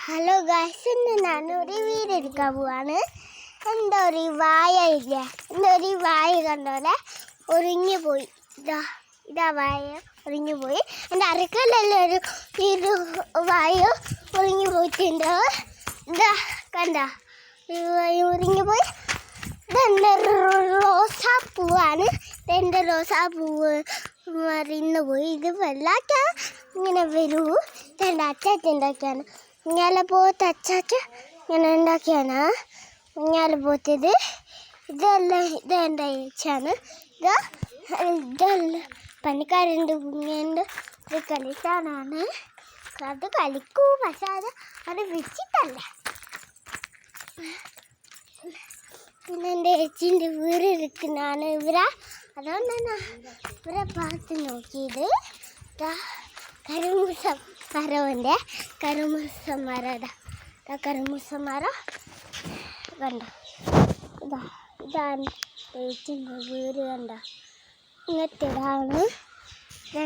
Hello guys, ഇന്ന് ഞാനൊരു വീട് എടുക്കാൻ പോവാണ്. എന്താ ഒരു വായ ഇല്ല, എന്താ ഒരു വായ കണ്ടോലെ ഒരിഞ്ഞു പോയി. ഇതാ വായ ഒരിഞ്ഞു പോയി. എൻ്റെ അരക്കല്ലെല്ലാം ഒരു വായ ഒരിഞ്ഞു പോയിട്ടുണ്ട്. ഇതാ കണ്ട ഒരിഞ്ഞു പോയി. ഇതെൻ്റെ റോസാപ്പൂവാണ്. ഇതെൻ്റെ റോസാപ്പൂവ് മറിഞ്ഞു പോയി. ഇത് വെള്ളാക്ക ഇങ്ങനെ വരൂ. ഇതെൻ്റെ അച്ചാച്ച ഉണ്ടാക്കിയാണ്. ഞാലപ്പോത്ത് അച്ചാച്ച ഇങ്ങനെ ഉണ്ടാക്കിയാണ്. ഞാലപ്പോത്തത് ഇതെൻ്റെ അയച്ചാണ്. ഇതെല്ലാം പണിക്കാരുണ്ട്, കുഞ്ഞുണ്ട്. ഇത് കളിക്കാനാണ്. അത് കളിക്കൂ, പക്ഷെ അത് വെച്ചിട്ടല്ല. പിന്നെ എൻ്റെ ഏച്ചിൻ്റെ വീട് ഇരിക്കുന്നതാണ് അതുകൊണ്ടാണ് ഇവരെ പാത്ത് നോക്കിയത്. കരുമൂസ മരമുണ്ട്, കരുമൂസ മരം. കരുമൂസ മരം കണ്ട. ഇതാണ് ഏച്ചിൻ്റെ വീട്. കണ്ട ഇങ്ങനത്തെ ഇതാണ്.